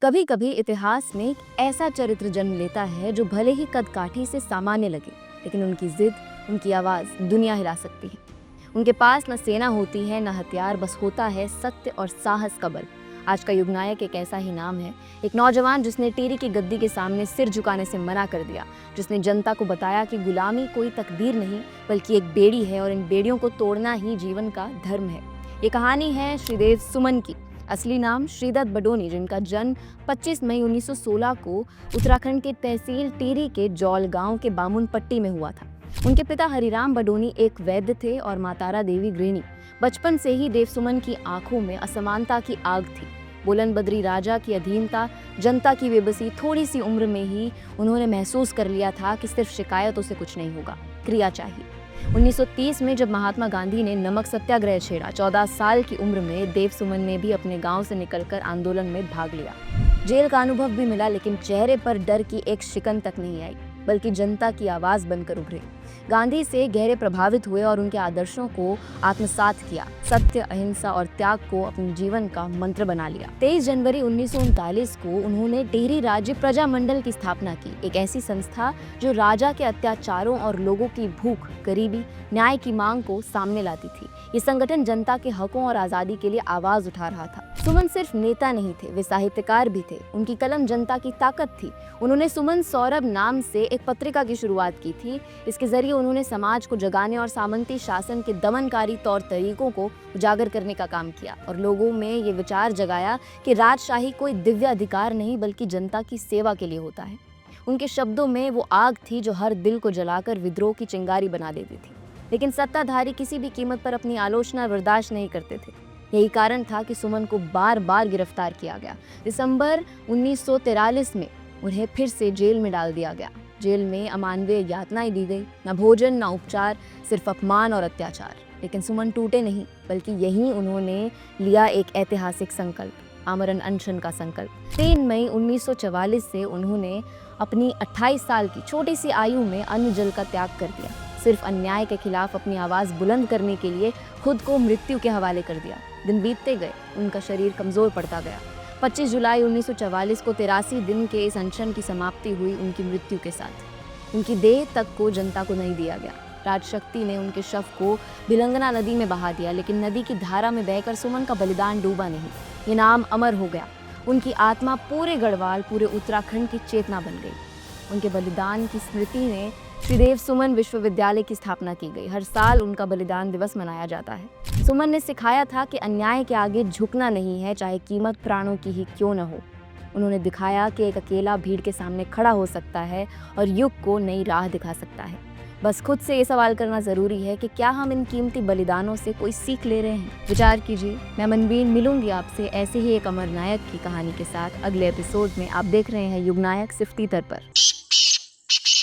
कभी कभी इतिहास में एक ऐसा चरित्र जन्म लेता है जो भले ही कदकाठी से सामान्य लगे, लेकिन उनकी जिद, उनकी आवाज दुनिया हिला सकती है। उनके पास न सेना होती है, न हथियार, बस होता है सत्य और साहस का बल। आज का युग नायक एक ऐसा ही नाम है, एक नौजवान जिसने टिहरी की गद्दी के सामने सिर झुकाने से मना कर दिया, जिसने जनता को बताया कि गुलामी कोई तकदीर नहीं बल्कि एक बेड़ी है और इन बेड़ियों को तोड़ना ही जीवन का धर्म है। ये कहानी है श्रीदेव सुमन की। असली नाम श्रीदत्त बडोनी, जिनका जन्म 25 मई 1916 को उत्तराखंड के तहसील टिहरी के जौल गांव के बामुन पट्टी में हुआ था। उनके पिता हरिराम बडोनी एक वैद्य थे और मातारा देवी गृहिणी। बचपन से ही देव सुमन की आंखों में असमानता की आग थी। बुलंद बद्री राजा की अधीनता, जनता की बेबसी, थोड़ी सी उम्र में ही उन्होंने महसूस कर लिया था कि सिर्फ शिकायतों से कुछ नहीं होगा, क्रिया चाहिए। 1930 में जब महात्मा गांधी ने नमक सत्याग्रह छेड़ा, 14 साल की उम्र में देव सुमन ने भी अपने गांव से निकलकर आंदोलन में भाग लिया। जेल का अनुभव भी मिला, लेकिन चेहरे पर डर की एक शिकन तक नहीं आई, बल्कि जनता की आवाज बनकर उभरे। गांधी से गहरे प्रभावित हुए और उनके आदर्शों को आत्मसात किया। सत्य, अहिंसा और त्याग को अपने जीवन का मंत्र बना लिया। 23 जनवरी 1939 को उन्होंने टिहरी राज्य प्रजा मंडल की स्थापना की, एक ऐसी संस्था जो राजा के अत्याचारों और लोगों की भूख, गरीबी, न्याय की मांग को सामने लाती थी। ये संगठन जनता के हकों और आजादी के लिए आवाज उठा रहा था। सुमन सिर्फ नेता नहीं थे, वे साहित्यकार भी थे। उनकी कलम जनता की ताकत थी। उन्होंने सुमन सौरभ नाम से एक पत्रिका की शुरुआत की थी। इसके जरिए उन्होंने समाज को जगाने और सामंती शासन के दमनकारी तौर तरीकों को उजागर करने का काम किया और लोगों में ये विचार जगाया कि राजशाही कोई दिव्य अधिकार नहीं बल्कि जनता की सेवा के लिए होता है। उनके शब्दों में वो आग थी जो हर दिल को जलाकर विद्रोह की चिंगारी बना देती थी। लेकिन सत्ताधारी किसी भी कीमत पर अपनी आलोचना बर्दाश्त नहीं करते थे। यही कारण था कि सुमन को बार बार गिरफ्तार किया गया। दिसंबर 1943 में उन्हें फिर से जेल में डाल दिया गया। जेल में अमानवीय यातनाएं दी गई, न भोजन न उपचार, सिर्फ अपमान और अत्याचार। लेकिन सुमन टूटे नहीं, बल्कि यहीं उन्होंने लिया एक ऐतिहासिक संकल्प, आमरण अनशन का संकल्प। 3 मई 1944 से उन्होंने अपनी 28 साल की छोटी सी आयु में अन्न जल का त्याग कर दिया। सिर्फ अन्याय के खिलाफ अपनी आवाज बुलंद करने के लिए खुद को मृत्यु के हवाले कर दिया। दिन बीतते गए, उनका शरीर कमजोर पड़ता गया। 25 जुलाई 1944 को 83 दिन के इस अनशन की समाप्ति हुई उनकी मृत्यु के साथ। उनकी देह तक को जनता को नहीं दिया गया। राजशक्ति ने उनके शव को भिलंगना नदी में बहा दिया, लेकिन नदी की धारा में बहकर सुमन का बलिदान डूबा नहीं। ये नाम अमर हो गया। उनकी आत्मा पूरे गढ़वाल, पूरे उत्तराखंड की चेतना बन गई। उनके बलिदान की स्मृति में श्रीदेव सुमन विश्वविद्यालय की स्थापना की गई। हर साल उनका बलिदान दिवस मनाया जाता है। सुमन ने सिखाया था कि अन्याय के आगे झुकना नहीं है, चाहे कीमत प्राणों की ही क्यों न हो। उन्होंने दिखाया कि एक अकेला भीड़ के सामने खड़ा हो सकता है और युग को नई राह दिखा सकता है। बस खुद से ये सवाल करना जरूरी है कि क्या हम इन कीमती बलिदानों से कोई सीख ले रहे हैं। विचार कीजिए। मैं मनवीर मिलूंगी आपसे ऐसे ही एक अमर नायक की कहानी के साथ अगले एपिसोड में। आप देख रहे हैं युग नायक सिर्फ टीतर पर।